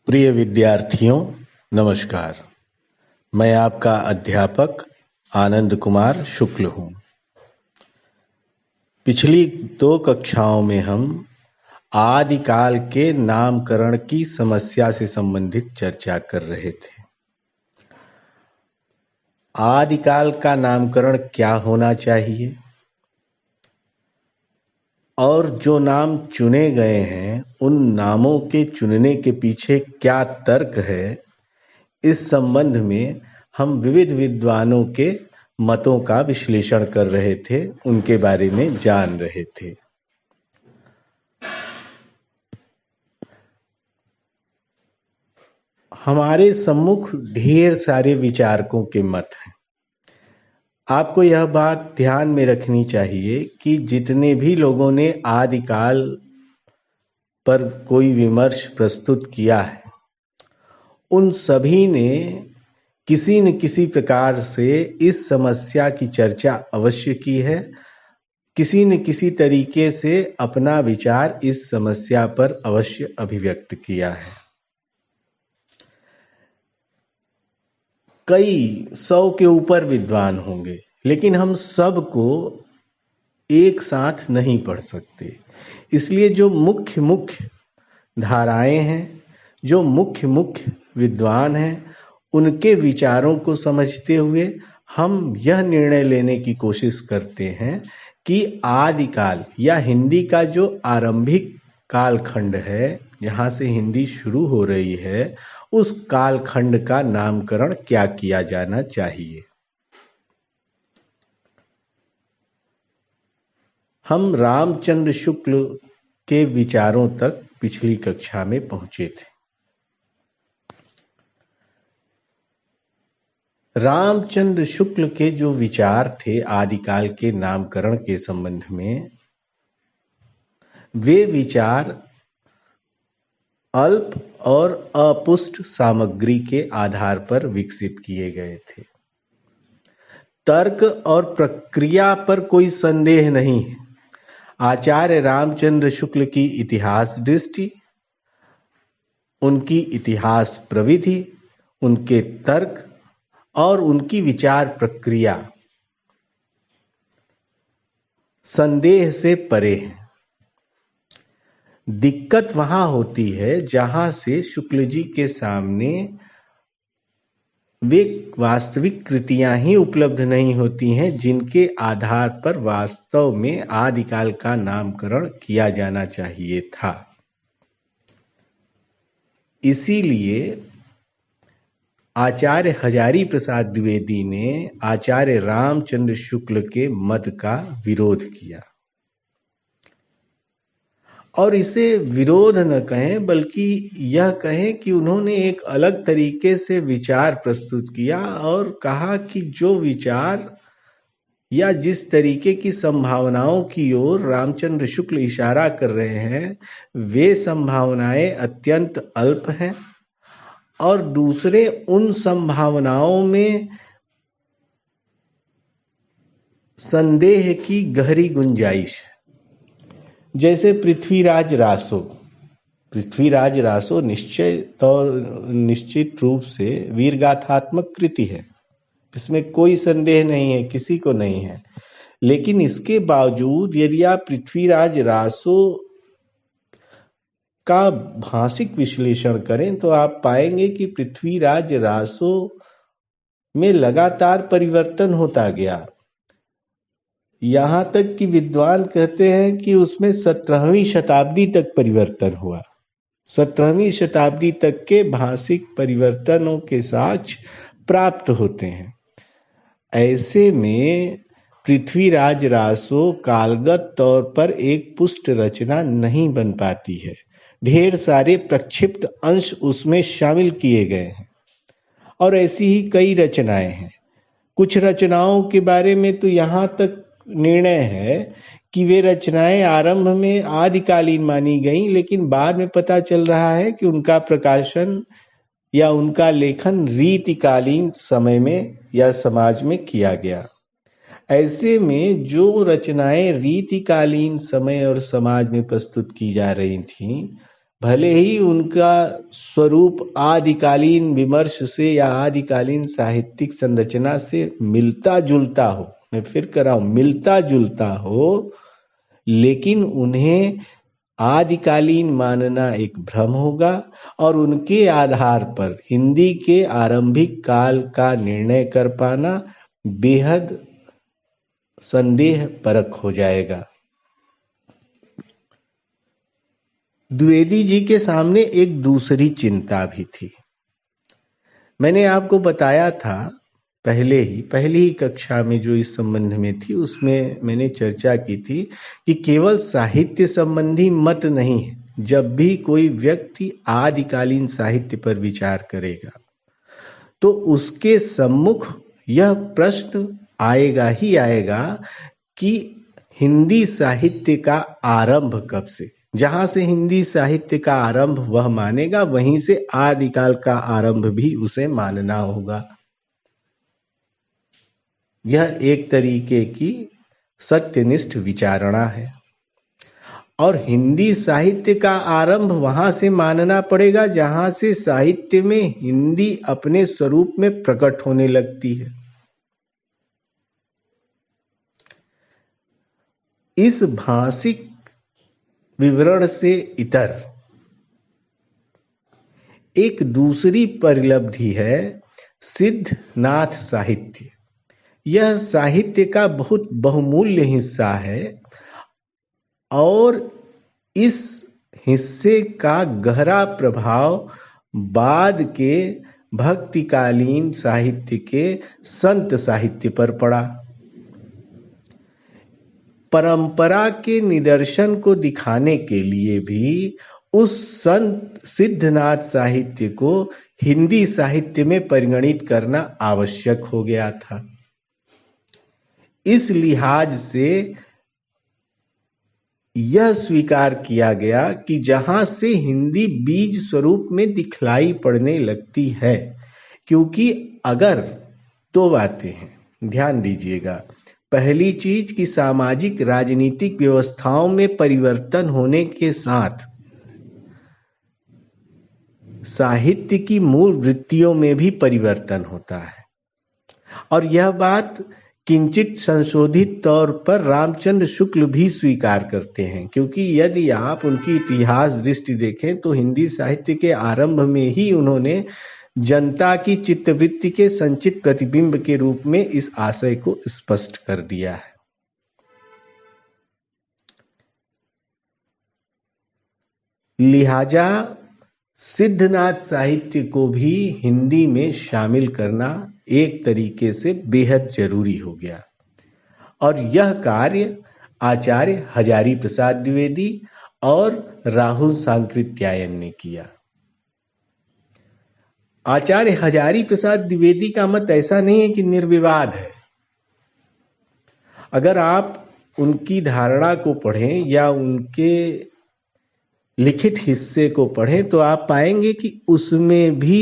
प्रिय विद्यार्थियों, नमस्कार। मैं आपका अध्यापक आनंद कुमार शुक्ल हूँ। पिछली 2 कक्षाओं में हम आदिकाल के नामकरण की समस्या से संबंधित चर्चा कर रहे थे। आदिकाल का नामकरण क्या होना चाहिए और जो नाम चुने गए हैं उन नामों के चुनने के पीछे क्या तर्क है, इस संबंध में हम विविध विद्वानों के मतों का विश्लेषण कर रहे थे, उनके बारे में जान रहे थे। हमारे सम्मुख ढेर सारे विचारकों के मत हैं। आपको यह बात ध्यान में रखनी चाहिए कि जितने भी लोगों ने आदिकाल पर कोई विमर्श प्रस्तुत किया है, उन सभी ने किसी न किसी प्रकार से इस समस्या की चर्चा अवश्य की है, किसी न किसी तरीके से अपना विचार इस समस्या पर अवश्य अभिव्यक्त किया है। कई 100 के ऊपर विद्वान होंगे, लेकिन हम सबको एक साथ नहीं पढ़ सकते। इसलिए जो मुख्य मुख्य धाराएं हैं, जो मुख्य मुख्य विद्वान हैं, उनके विचारों को समझते हुए हम यह निर्णय लेने की कोशिश करते हैं कि आदिकाल या हिंदी का जो आरंभिक कालखंड है, जहाँ से हिंदी शुरू हो रही है, उस कालखंड का नामकरण क्या किया जाना चाहिए। हम रामचंद्र शुक्ल के विचारों तक पिछली कक्षा में पहुंचे थे। रामचंद्र शुक्ल के जो विचार थे आदिकाल के नामकरण के संबंध में, वे विचार अल्प और अपुष्ट सामग्री के आधार पर विकसित किए गए थे। तर्क और प्रक्रिया पर कोई संदेह नहीं है। आचार्य रामचंद्र शुक्ल की इतिहास दृष्टि, उनकी इतिहास प्रविधि, उनके तर्क और उनकी विचार प्रक्रिया संदेह से परे है। दिक्कत वहां होती है जहां से शुक्ल जी के सामने वे वास्तविक कृतियां ही उपलब्ध नहीं होती हैं जिनके आधार पर वास्तव में आदिकाल का नामकरण किया जाना चाहिए था। इसीलिए आचार्य हजारी प्रसाद द्विवेदी ने आचार्य रामचंद्र शुक्ल के मत का विरोध किया, और इसे विरोध न कहें बल्कि यह कहें कि उन्होंने एक अलग तरीके से विचार प्रस्तुत किया और कहा कि जो विचार या जिस तरीके की संभावनाओं की ओर रामचंद्र शुक्ल इशारा कर रहे हैं, वे संभावनाएं अत्यंत अल्प हैं और दूसरे उन संभावनाओं में संदेह की गहरी गुंजाइश। जैसे पृथ्वीराज रासो निश्चित रूप से वीरगाथात्मक कृति है, इसमें कोई संदेह नहीं है, किसी को नहीं है। लेकिन इसके बावजूद यदि आप पृथ्वीराज रासो का भाषिक विश्लेषण करें तो आप पाएंगे कि पृथ्वीराज रासो में लगातार परिवर्तन होता गया। यहां तक कि विद्वान कहते हैं कि उसमें 17वीं शताब्दी तक परिवर्तन हुआ। 17वीं शताब्दी तक के भाषिक परिवर्तनों के साक्ष्य प्राप्त होते हैं। ऐसे में पृथ्वीराज रासो कालगत तौर पर एक पुष्ट रचना नहीं बन पाती है। ढेर सारे प्रक्षिप्त अंश उसमें शामिल किए गए हैं और ऐसी ही कई रचनाएं हैं। कुछ रचनाओं के बारे में तो यहाँ तक निर्णय है कि वे रचनाएं आरंभ में आदिकालीन मानी गईं, लेकिन बाद में पता चल रहा है कि उनका प्रकाशन या उनका लेखन रीतिकालीन समय में या समाज में किया गया। ऐसे में जो रचनाएं रीतिकालीन समय और समाज में प्रस्तुत की जा रही थीं, भले ही उनका स्वरूप आदिकालीन विमर्श से या आदिकालीन साहित्यिक संरचना से मिलता जुलता हो, मैं फिर कह रहा हूं मिलता जुलता हो, लेकिन उन्हें आदिकालीन मानना एक भ्रम होगा और उनके आधार पर हिंदी के आरंभिक काल का निर्णय कर पाना बेहद संदेह परक हो जाएगा। द्विवेदी जी के सामने एक दूसरी चिंता भी थी। मैंने आपको बताया था पहली ही कक्षा में जो इस संबंध में थी, उसमें मैंने चर्चा की थी कि केवल साहित्य संबंधी मत नहीं है, जब भी कोई व्यक्ति आदिकालीन साहित्य पर विचार करेगा तो उसके सम्मुख यह प्रश्न आएगा ही आएगा कि हिंदी साहित्य का आरंभ कब से, जहां से हिंदी साहित्य का आरंभ वह मानेगा वहीं से आदिकाल का आरंभ भी उसे मानना होगा। यह एक तरीके की सत्यनिष्ठ विचारणा है और हिंदी साहित्य का आरंभ वहां से मानना पड़ेगा जहां से साहित्य में हिंदी अपने स्वरूप में प्रकट होने लगती है। इस भाषिक विवरण से इतर एक दूसरी परिलब्धि है सिद्धनाथ साहित्य। यह साहित्य का बहुत बहुमूल्य हिस्सा है और इस हिस्से का गहरा प्रभाव बाद के भक्तिकालीन साहित्य के संत साहित्य पर पड़ा। परंपरा के निदर्शन को दिखाने के लिए भी उस संत सिद्धनाथ साहित्य को हिंदी साहित्य में परिगणित करना आवश्यक हो गया था। इस लिहाज से यह स्वीकार किया गया कि जहां से हिंदी बीज स्वरूप में दिखलाई पड़ने लगती है, क्योंकि अगर दो बातें हैं, ध्यान दीजिएगा। पहली चीज कि सामाजिक राजनीतिक व्यवस्थाओं में परिवर्तन होने के साथ साहित्य की मूल वृत्तियों में भी परिवर्तन होता है और यह बात किंचित संशोधित तौर पर रामचंद्र शुक्ल भी स्वीकार करते हैं, क्योंकि यदि आप उनकी इतिहास दृष्टि देखें तो हिंदी साहित्य के आरंभ में ही उन्होंने जनता की चित्तवृत्ति के संचित प्रतिबिंब के रूप में इस आशय को स्पष्ट कर दिया है। लिहाजा सिद्धनाथ साहित्य को भी हिंदी में शामिल करना एक तरीके से बेहद जरूरी हो गया और यह कार्य आचार्य हजारी प्रसाद द्विवेदी और राहुल सांकृत्यायन ने किया। आचार्य हजारी प्रसाद द्विवेदी का मत ऐसा नहीं है कि निर्विवाद है। अगर आप उनकी धारणा को पढ़ें या उनके लिखित हिस्से को पढ़ें तो आप पाएंगे कि उसमें भी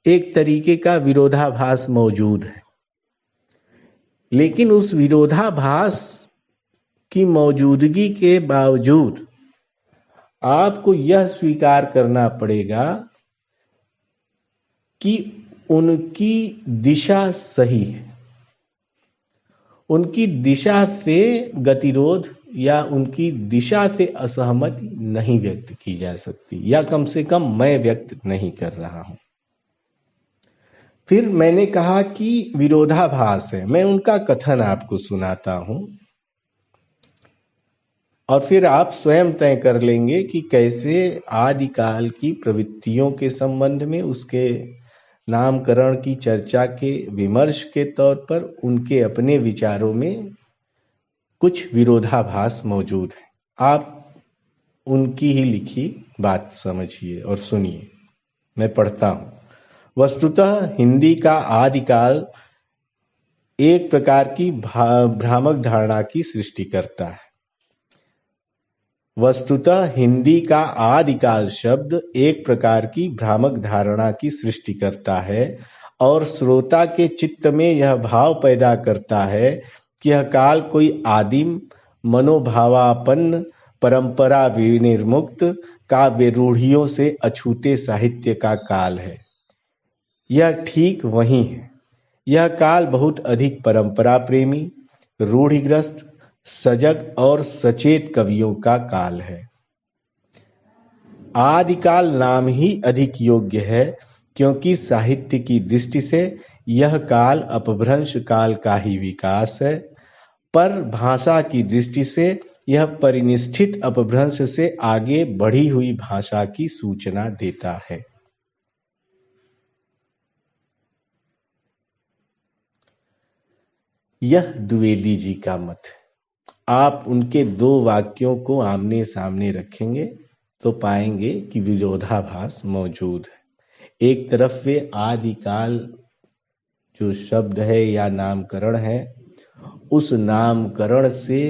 एक तरीके का विरोधाभास मौजूद है, लेकिन उस विरोधाभास की मौजूदगी के बावजूद आपको यह स्वीकार करना पड़ेगा कि उनकी दिशा सही है। उनकी दिशा से गतिरोध या उनकी दिशा से असहमति नहीं व्यक्त की जा सकती, या कम से कम मैं व्यक्त नहीं कर रहा हूं। फिर मैंने कहा कि विरोधाभास है, मैं उनका कथन आपको सुनाता हूं और फिर आप स्वयं तय कर लेंगे कि कैसे आदिकाल की प्रवृत्तियों के संबंध में उसके नामकरण की चर्चा के विमर्श के तौर पर उनके अपने विचारों में कुछ विरोधाभास मौजूद है। आप उनकी ही लिखी बात समझिए और सुनिए। मैं पढ़ता हूं। वस्तुतः हिंदी का आदिकाल एक प्रकार की भ्रामक धारणा की सृष्टि करता है। वस्तुतः हिंदी का आदिकाल शब्द एक प्रकार की भ्रामक धारणा की सृष्टि करता है और श्रोता के चित्त में यह भाव पैदा करता है कि यह काल कोई आदिम मनोभावापन्न परंपरा विनिर्मुक्त काव्य रूढ़ियों से अछूते साहित्य का काल है। यह ठीक वही है। यह काल बहुत अधिक परंपरा प्रेमी, रूढ़िग्रस्त, सजग और सचेत कवियों का काल है। आदिकाल नाम ही अधिक योग्य है, क्योंकि साहित्य की दृष्टि से यह काल अपभ्रंश काल का ही विकास है, पर भाषा की दृष्टि से यह परिनिष्ठित अपभ्रंश से आगे बढ़ी हुई भाषा की सूचना देता है। यह द्विवेदी जी का मत है। आप उनके दो वाक्यों को आमने सामने रखेंगे तो पाएंगे कि विरोधाभास मौजूद है। एक तरफ वे आदिकाल जो शब्द है या नामकरण है, उस नामकरण से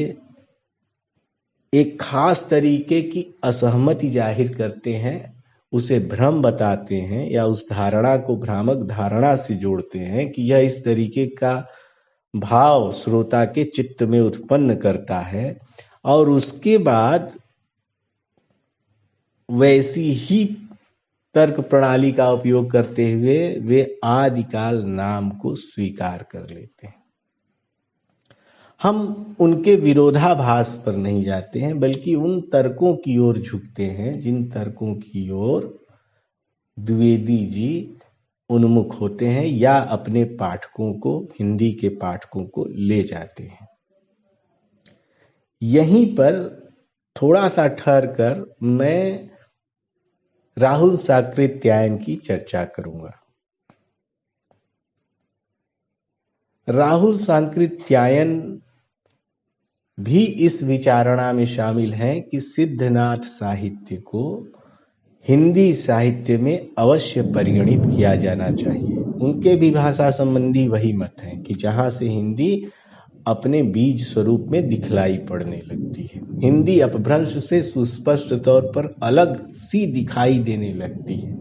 एक खास तरीके की असहमति जाहिर करते हैं, उसे भ्रम बताते हैं या उस धारणा को भ्रामक धारणा से जोड़ते हैं कि यह इस तरीके का भाव श्रोता के चित्त में उत्पन्न करता है, और उसके बाद वैसी ही तर्क प्रणाली का उपयोग करते हुए वे आदिकाल नाम को स्वीकार कर लेते हैं। हम उनके विरोधाभास पर नहीं जाते हैं, बल्कि उन तर्कों की ओर झुकते हैं जिन तर्कों की ओर द्विवेदी जी उन्मुख होते हैं या अपने पाठकों को, हिंदी के पाठकों को ले जाते हैं। यहीं पर थोड़ा सा ठहर कर मैं राहुल सांकृत्यायन की चर्चा करूंगा। राहुल सांकृत्यायन भी इस विचारणा में शामिल हैं कि सिद्धनाथ साहित्य को हिंदी साहित्य में अवश्य परिगणित किया जाना चाहिए। उनके भी भाषा संबंधी वही मत है कि जहां से हिंदी अपने बीज स्वरूप में दिखलाई पड़ने लगती है, हिंदी अपभ्रंश से सुस्पष्ट तौर पर अलग सी दिखाई देने लगती है।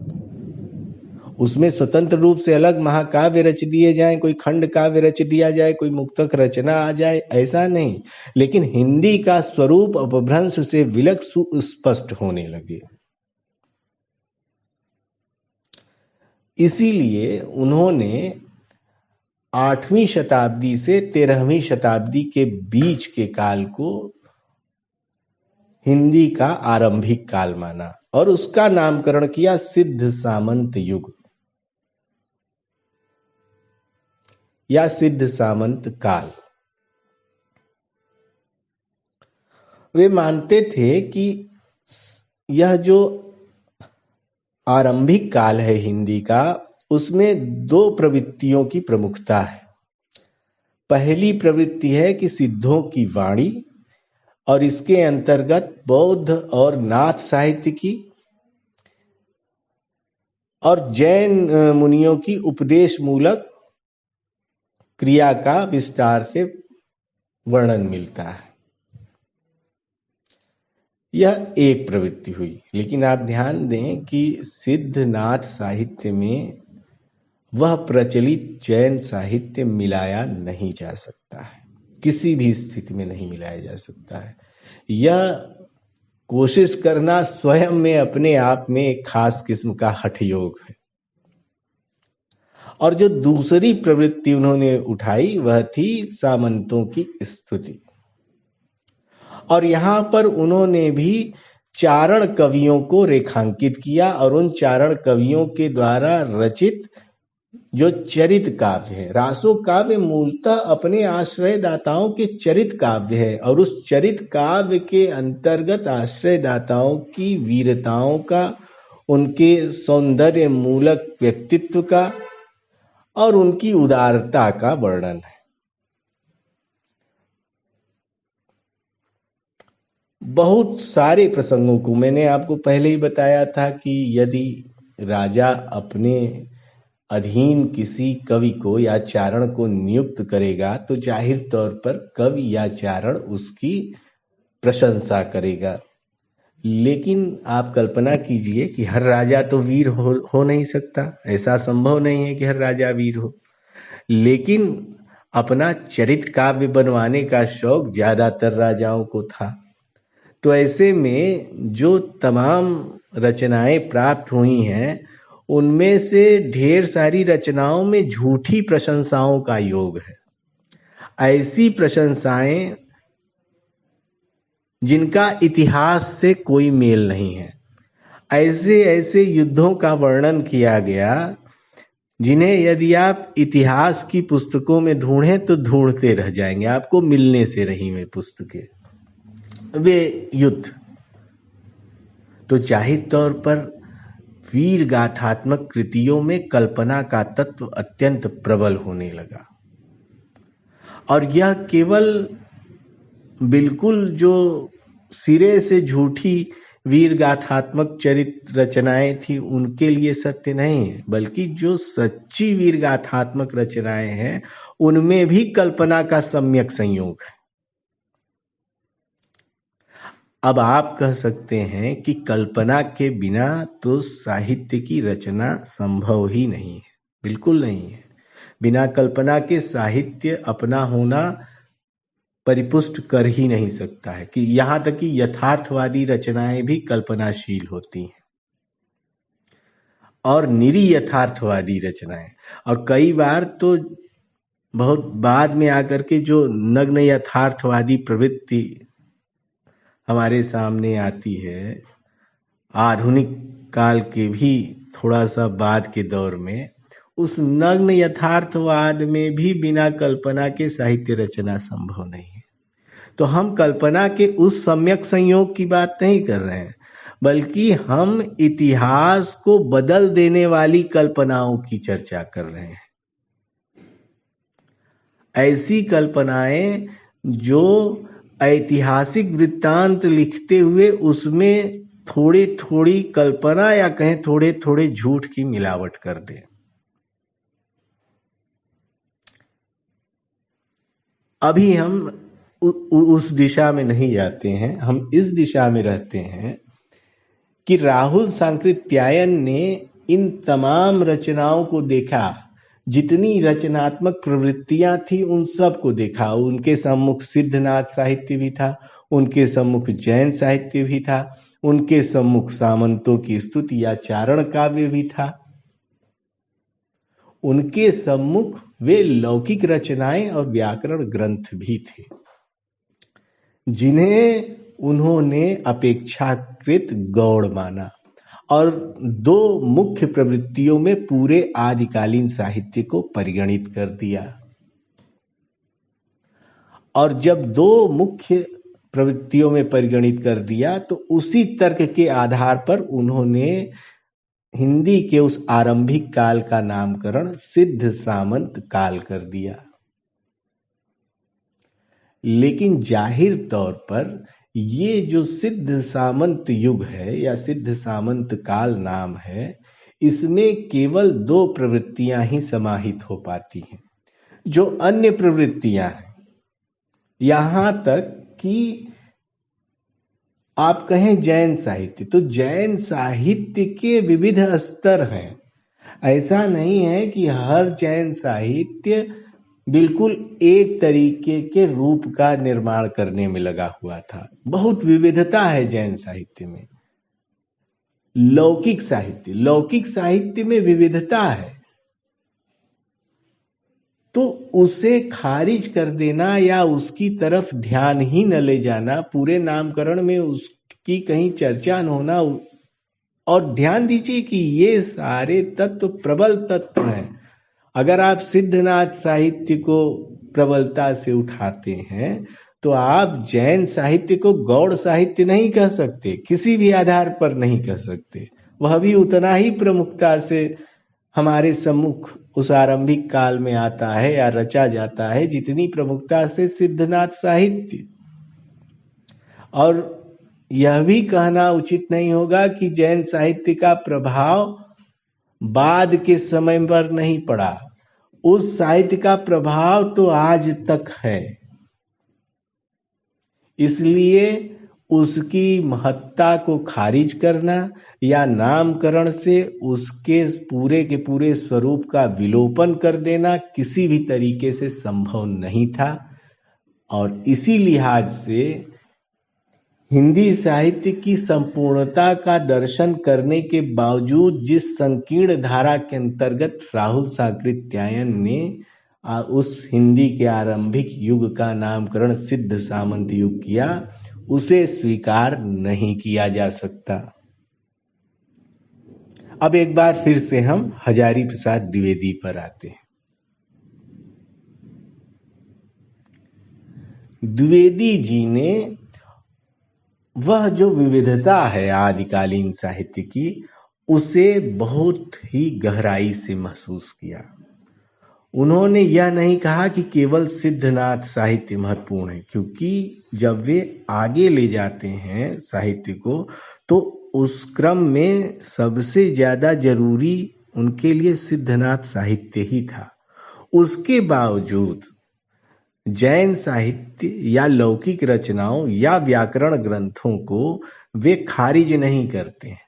उसमें स्वतंत्र रूप से अलग महाकाव्य रच दिए जाएं, कोई खंड काव्य रच दिया जाए, कोई मुक्तक रचना आ जाए, ऐसा नहीं, लेकिन हिंदी का स्वरूप अपभ्रंश से विलग सुस्पष्ट होने लगे। इसीलिए उन्होंने 8वीं शताब्दी से 13वीं शताब्दी के बीच के काल को हिंदी का आरंभिक काल माना और उसका नामकरण किया सिद्ध सामंत युग या सिद्ध सामंत काल। वे मानते थे कि यह जो आरंभिक काल है हिंदी का, उसमें दो प्रवृत्तियों की प्रमुखता है। पहली प्रवृत्ति है कि सिद्धों की वाणी और इसके अंतर्गत बौद्ध और नाथ साहित्य की और जैन मुनियों की उपदेश मूलक क्रिया का विस्तार से वर्णन मिलता है। यह एक प्रवृत्ति हुई, लेकिन आप ध्यान दें कि सिद्धनाथ साहित्य में वह प्रचलित जैन साहित्य मिलाया नहीं जा सकता है, किसी भी स्थिति में नहीं मिलाया जा सकता है। यह कोशिश करना स्वयं में अपने आप में एक खास किस्म का हठयोग है। और जो दूसरी प्रवृत्ति उन्होंने उठाई वह थी सामंतों की स्तुति, और यहां पर उन्होंने भी चारण कवियों को रेखांकित किया और उन चारण कवियों के द्वारा रचित जो चरित काव्य है, रासो काव्य मूलतः अपने आश्रयदाताओं के चरित काव्य है, और उस चरित काव्य के अंतर्गत आश्रयदाताओं की वीरताओं का, उनके सौंदर्य मूलक व्यक्तित्व का और उनकी उदारता का वर्णन है। बहुत सारे प्रसंगों को मैंने आपको पहले ही बताया था कि यदि राजा अपने अधीन किसी कवि को या चारण को नियुक्त करेगा तो जाहिर तौर पर कवि या चारण उसकी प्रशंसा करेगा। लेकिन आप कल्पना कीजिए कि हर राजा तो वीर हो नहीं सकता, ऐसा संभव नहीं है कि हर राजा वीर हो, लेकिन अपना चरित काव्य बनवाने का शौक ज्यादातर राजाओं को था। तो ऐसे में जो तमाम रचनाएं प्राप्त हुई हैं, उनमें से ढेर सारी रचनाओं में झूठी प्रशंसाओं का योग है। ऐसी प्रशंसाएं जिनका इतिहास से कोई मेल नहीं है। ऐसे ऐसे युद्धों का वर्णन किया गया जिन्हें यदि आप इतिहास की पुस्तकों में ढूंढें तो ढूंढते रह जाएंगे, आपको मिलने से रही वे पुस्तकें, वे युद्ध। तो जाहिर तौर पर वीर गाथात्मक कृतियों में कल्पना का तत्व अत्यंत प्रबल होने लगा, और यह केवल बिल्कुल जो सिरे से झूठी वीर गाथात्मक चरित्र रचनाएं थी उनके लिए सत्य नहीं है, बल्कि जो सच्ची वीर गाथात्मक रचनाएं हैं उनमें भी कल्पना का सम्यक संयोग है। अब आप कह सकते हैं कि कल्पना के बिना तो साहित्य की रचना संभव ही नहीं है। बिल्कुल नहीं है। बिना कल्पना के साहित्य अपना होना परिपुष्ट कर ही नहीं सकता है, कि यहां तक कि यथार्थवादी रचनाएं भी कल्पनाशील होती हैं, और निरी यथार्थवादी रचनाएं, और कई बार तो बहुत बाद में आकर के जो नग्न यथार्थवादी प्रवृत्ति हमारे सामने आती है, आधुनिक काल के भी थोड़ा सा बाद के दौर में, उस नग्न यथार्थवाद में भी बिना कल्पना के साहित्य रचना संभव नहीं है। तो हम कल्पना के उस सम्यक संयोग की बात नहीं कर रहे हैं, बल्कि हम इतिहास को बदल देने वाली कल्पनाओं की चर्चा कर रहे हैं। ऐसी कल्पनाएं जो ऐतिहासिक वृत्तांत लिखते हुए उसमें थोड़ी थोड़ी कल्पना या कहें थोड़े थोड़े झूठ की मिलावट कर दे। अभी हम उस दिशा में नहीं जाते हैं, हम इस दिशा में रहते हैं कि राहुल सांकृत्यायन ने इन तमाम रचनाओं को देखा, जितनी रचनात्मक प्रवृत्तियां थी उन सब को देखा। उनके सम्मुख सिद्धनाथ साहित्य भी था, उनके सम्मुख जैन साहित्य भी था, उनके सम्मुख सामंतों की स्तुति या चारण काव्य भी था, उनके सम्मुख वे लौकिक रचनाएं और व्याकरण ग्रंथ भी थे, जिन्हें उन्होंने अपेक्षाकृत गौड़ माना, और दो मुख्य प्रवृत्तियों में पूरे आदिकालीन साहित्य को परिगणित कर दिया। और जब दो मुख्य प्रवृत्तियों में परिगणित कर दिया तो उसी तर्क के आधार पर उन्होंने हिंदी के उस आरंभिक काल का नामकरण सिद्ध सामंत काल कर दिया। लेकिन जाहिर तौर पर ये जो सिद्ध सामंत युग है या सिद्ध सामंत काल नाम है, इसमें केवल दो प्रवृत्तियां ही समाहित हो पाती हैं। जो अन्य प्रवृत्तियां हैं, यहां तक कि आप कहें जैन साहित्य, तो जैन साहित्य के विविध स्तर हैं। ऐसा नहीं है कि हर जैन साहित्य बिल्कुल एक तरीके के रूप का निर्माण करने में लगा हुआ था। बहुत विविधता है जैन साहित्य में। लौकिक साहित्य में विविधता है, तो उसे खारिज कर देना या उसकी तरफ ध्यान ही न ले जाना, पूरे नामकरण में उसकी कहीं चर्चा न होना। और ध्यान दीजिए कि ये सारे तत्व प्रबल तत्व हैं। अगर आप सिद्धनाथ साहित्य को प्रबलता से उठाते हैं तो आप जैन साहित्य को गौड़ साहित्य नहीं कह सकते, किसी भी आधार पर नहीं कह सकते। वह भी उतना ही प्रमुखता से हमारे सम्मुख उस आरंभिक काल में आता है या रचा जाता है जितनी प्रमुखता से सिद्धनाथ साहित्य। और यह भी कहना उचित नहीं होगा कि जैन साहित्य का प्रभाव बाद के समय पर नहीं पड़ा। उस साहित्य का प्रभाव तो आज तक है, इसलिए उसकी महत्ता को खारिज करना या नामकरण से उसके पूरे के पूरे स्वरूप का विलोपन कर देना किसी भी तरीके से संभव नहीं था। और इसी लिहाज से हिंदी साहित्य की संपूर्णता का दर्शन करने के बावजूद जिस संकीर्ण धारा के अंतर्गत राहुल साकृत्यायन ने उस हिंदी के आरंभिक युग का नामकरण सिद्ध सामंत युग किया, उसे स्वीकार नहीं किया जा सकता। अब एक बार फिर से हम हजारी प्रसाद द्विवेदी पर आते हैं। द्विवेदी जी ने वह जो विविधता है आदिकालीन साहित्य की, उसे बहुत ही गहराई से महसूस किया। उन्होंने यह नहीं कहा कि केवल सिद्धनाथ साहित्य महत्वपूर्ण है, क्योंकि जब वे आगे ले जाते हैं साहित्य को तो उस क्रम में सबसे ज्यादा जरूरी उनके लिए सिद्धनाथ साहित्य ही था। उसके बावजूद जैन साहित्य या लौकिक रचनाओं या व्याकरण ग्रंथों को वे खारिज नहीं करते हैं,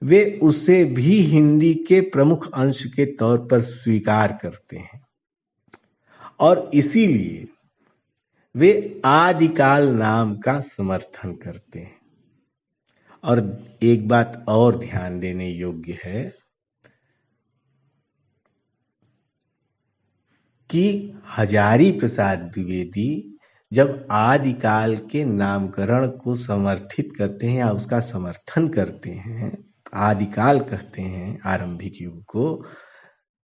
वे उसे भी हिंदी के प्रमुख अंश के तौर पर स्वीकार करते हैं और इसीलिए वे आदिकाल नाम का समर्थन करते हैं। और एक बात और ध्यान देने योग्य है कि हजारी प्रसाद द्विवेदी जब आदिकाल के नामकरण को समर्थित करते हैं या उसका समर्थन करते हैं, आदिकाल कहते हैं आरंभिक युग को,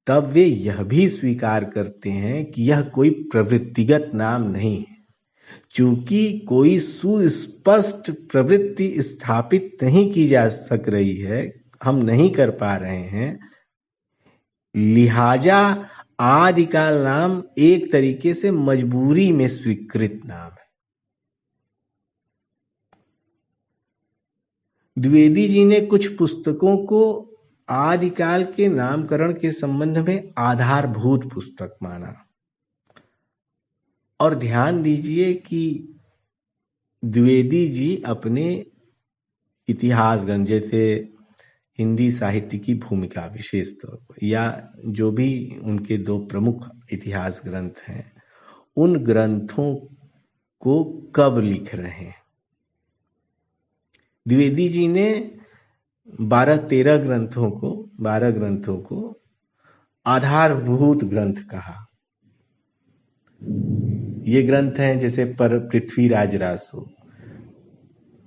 तब वे यह भी स्वीकार करते हैं कि यह कोई प्रवृत्तिगत नाम नहीं है। चूंकि कोई सुस्पष्ट प्रवृत्ति स्थापित नहीं की जा सक रही है, हम नहीं कर पा रहे हैं, लिहाजा आदिकाल नाम एक तरीके से मजबूरी में स्वीकृत नाम है। द्विवेदी जी ने कुछ पुस्तकों को आदिकाल के नामकरण के संबंध में आधारभूत पुस्तक माना। और ध्यान दीजिए कि द्विवेदी जी अपने इतिहास ग्रंथ जैसे हिंदी साहित्य की भूमिका विशेष तौर पर, या जो भी उनके दो प्रमुख इतिहास ग्रंथ हैं, उन ग्रंथों को कब लिख रहे हैं। द्विवेदी जी ने 12 ग्रंथों को आधारभूत ग्रंथ कहा। ये ग्रंथ हैं जैसे पर पृथ्वीराज रासो,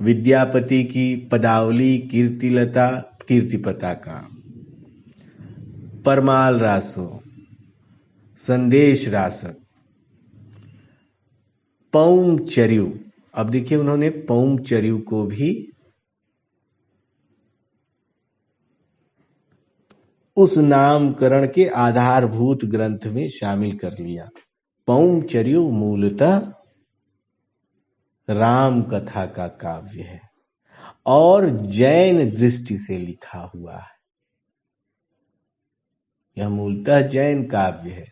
विद्यापति की पदावली, कीर्तिलता, कीर्ति पताका, परमाल रासो, संदेश रासक, पौम चर्यु। अब देखिए उन्होंने पौम चर्यु को भी उस नामकरण के आधारभूत ग्रंथ में शामिल कर लिया। पौम चर्यु मूलतः राम कथा का काव्य है और जैन दृष्टि से लिखा हुआ है। यह मूलतः जैन काव्य है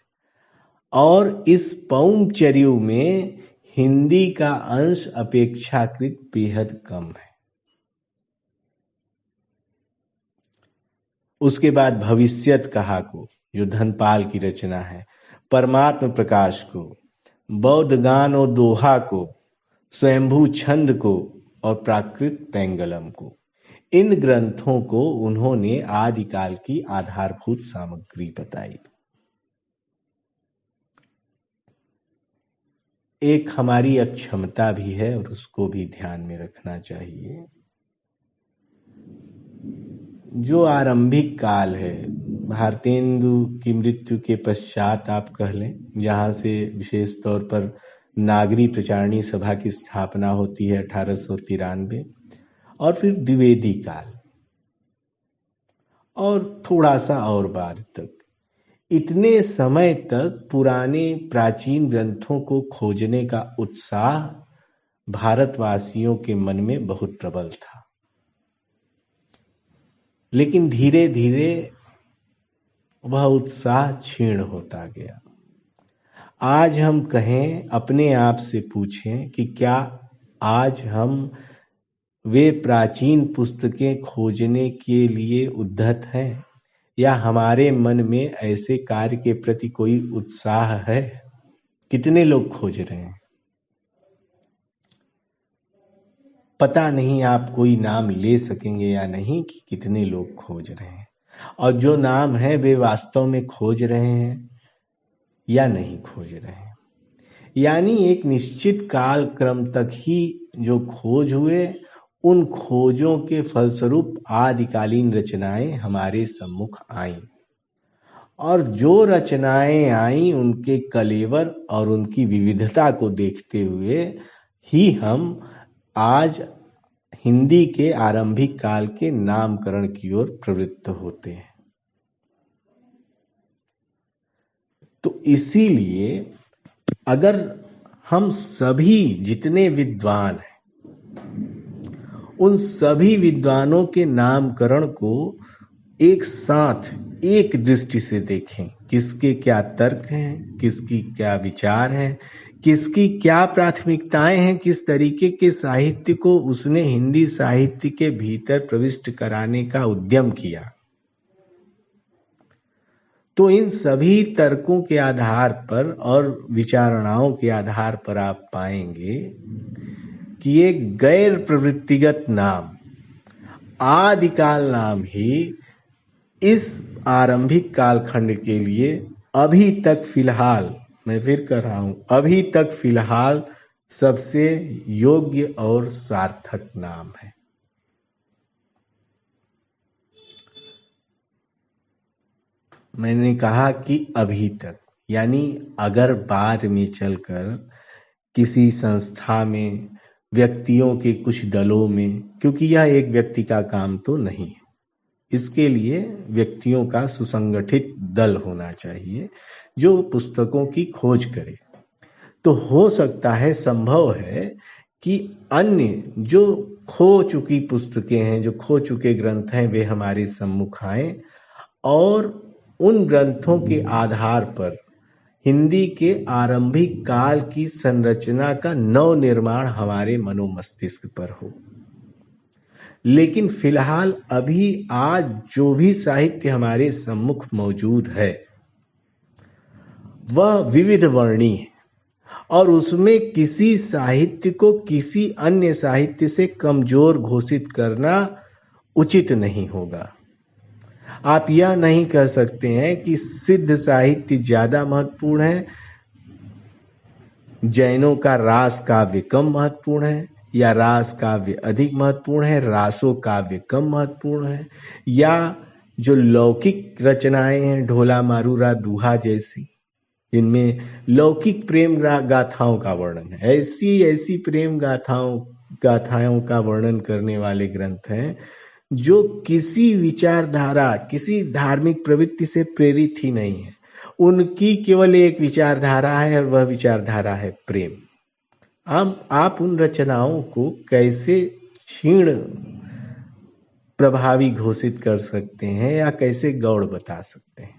और इस पौम चर्यु में हिंदी का अंश अपेक्षाकृत बेहद कम है। उसके बाद भविष्यत कहा को, जो धनपाल की रचना है, परमात्म प्रकाश को, बौद्ध गान और दोहा को, स्वयंभू छंद को और प्राकृत पेंगलम को, इन ग्रंथों को उन्होंने आदिकाल की आधारभूत सामग्री बताई। एक हमारी अक्षमता भी है और उसको भी ध्यान में रखना चाहिए। जो आरंभिक काल है, भारतेंदु की मृत्यु के पश्चात आप कह लें, जहां से विशेष तौर पर नागरी प्रचारणी सभा की स्थापना होती है 1893, और फिर द्विवेदी काल और थोड़ा सा और बाद तक, इतने समय तक पुराने प्राचीन ग्रंथों को खोजने का उत्साह भारतवासियों के मन में बहुत प्रबल था। लेकिन धीरे धीरे वह उत्साह क्षीण होता गया। आज हम कहें, अपने आप से पूछें कि क्या आज हम वे प्राचीन पुस्तकें खोजने के लिए उद्यत हैं, या हमारे मन में ऐसे कार्य के प्रति कोई उत्साह है? कितने लोग खोज रहे हैं? पता नहीं आप कोई नाम ले सकेंगे या नहीं कि कितने लोग खोज रहे हैं, और जो नाम है वे वास्तव में खोज रहे हैं या नहीं खोज रहे हैं। यानी एक निश्चित काल क्रम तक ही जो खोज हुए, उन खोजों के फलस्वरूप आदिकालीन रचनाएं हमारे सम्मुख आईं, और जो रचनाएं आईं उनके कलेवर और उनकी विविधता को देखते हुए ही हम आज हिंदी के आरंभिक काल के नामकरण की ओर प्रवृत्त होते हैं। तो इसीलिए अगर हम सभी जितने विद्वान हैं उन सभी विद्वानों के नामकरण को एक साथ एक दृष्टि से देखें, किसके क्या तर्क हैं, किसकी क्या विचार हैं, किसकी क्या प्राथमिकताएं हैं, किस तरीके के साहित्य को उसने हिंदी साहित्य के भीतर प्रविष्ट कराने का उद्यम किया, तो इन सभी तर्कों के आधार पर और विचारणाओं के आधार पर आप पाएंगे कि एक गैर प्रवृत्तिगत नाम, आदिकाल नाम ही इस आरंभिक कालखंड के लिए अभी तक फिलहाल, मैं फिर कह रहा हूं, अभी तक फिलहाल सबसे योग्य और सार्थक नाम है। मैंने कहा कि अभी तक, यानी अगर बाद में चलकर किसी संस्था में, व्यक्तियों के कुछ दलों में, क्योंकि यह एक व्यक्ति का काम तो नहीं है, इसके लिए व्यक्तियों का सुसंगठित दल होना चाहिए जो पुस्तकों की खोज करे, तो हो सकता है, संभव है कि अन्य जो खो चुकी पुस्तकें हैं, जो खो चुके ग्रंथ हैं, वे हमारे सम्मुख आए और उन ग्रंथों के आधार पर हिंदी के आरंभिक काल की संरचना का नव निर्माण हमारे मनोमस्तिष्क पर हो। लेकिन फिलहाल अभी आज जो भी साहित्य हमारे सम्मुख मौजूद है वह विविध वर्णी है, और उसमें किसी साहित्य को किसी अन्य साहित्य से कमजोर घोषित करना उचित नहीं होगा। आप यह नहीं कह सकते हैं कि सिद्ध साहित्य ज्यादा महत्वपूर्ण है, जैनों का रास काव्य कम महत्वपूर्ण है, या रास काव्य अधिक महत्वपूर्ण है, रासो काव्य कम महत्वपूर्ण है, या जो लौकिक रचनाएं हैं, ढोला मारूरा दूहा जैसी, इनमें लौकिक प्रेम गाथाओं का वर्णन है, ऐसी ऐसी प्रेम गाथाओं का वर्णन करने वाले ग्रंथ हैं जो किसी विचारधारा, किसी धार्मिक प्रवृत्ति से प्रेरित ही नहीं है। उनकी केवल एक विचारधारा है, और वह विचारधारा है प्रेम। आप उन रचनाओं को कैसे क्षीण प्रभावी घोषित कर सकते हैं या कैसे गौड़ बता सकते हैं?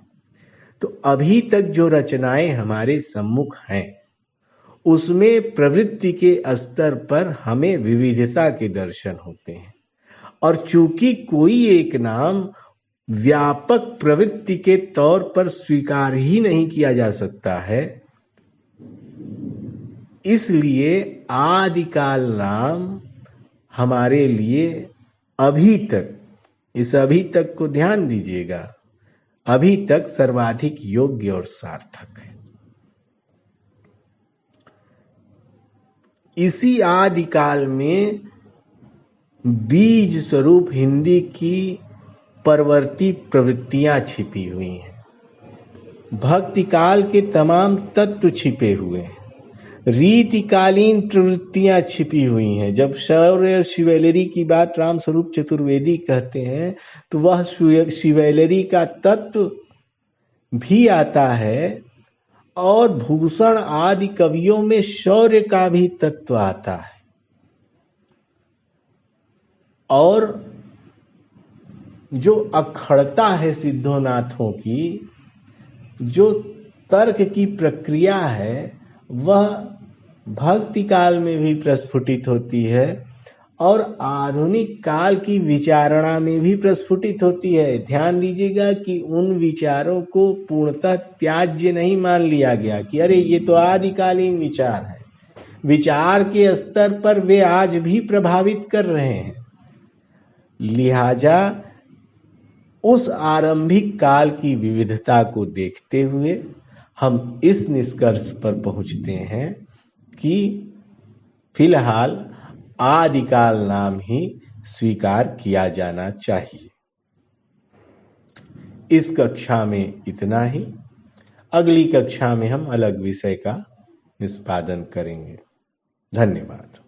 तो अभी तक जो रचनाएं हमारे सम्मुख हैं उसमें प्रवृत्ति के स्तर पर हमें विविधता के दर्शन होते हैं, और चूंकि कोई एक नाम व्यापक प्रवृत्ति के तौर पर स्वीकार ही नहीं किया जा सकता है, इसलिए आदिकाल नाम हमारे लिए अभी तक, इस अभी तक को ध्यान दीजिएगा, अभी तक सर्वाधिक योग्य और सार्थक है। इसी आदिकाल में बीज स्वरूप हिंदी की परवर्ती प्रवृत्तियां छिपी हुई हैं। भक्ति काल के तमाम तत्व छिपे हुए हैं, रीतिकालीन प्रवृत्तियां छिपी हुई हैं। जब शौर्य शिवैलरी की बात राम स्वरूप चतुर्वेदी कहते हैं तो वह शिवैलरी का तत्व भी आता है, और भूषण आदि कवियों में शौर्य का भी तत्व आता है, और जो अखड़ता है सिद्धोनाथों की, जो तर्क की प्रक्रिया है, वह भक्ति काल में भी प्रस्फुटित होती है और आधुनिक काल की विचारणा में भी प्रस्फुटित होती है। ध्यान दीजिएगा कि उन विचारों को पूर्णतः त्याज्य नहीं मान लिया गया कि अरे ये तो आदिकालीन विचार है, विचार के स्तर पर वे आज भी प्रभावित कर रहे हैं। लिहाजा उस आरंभिक काल की विविधता को देखते हुए हम इस निष्कर्ष पर पहुंचते हैं कि फिलहाल आदिकाल नाम ही स्वीकार किया जाना चाहिए। इस कक्षा में इतना ही। अगली कक्षा में हम अलग विषय का निष्पादन करेंगे। धन्यवाद।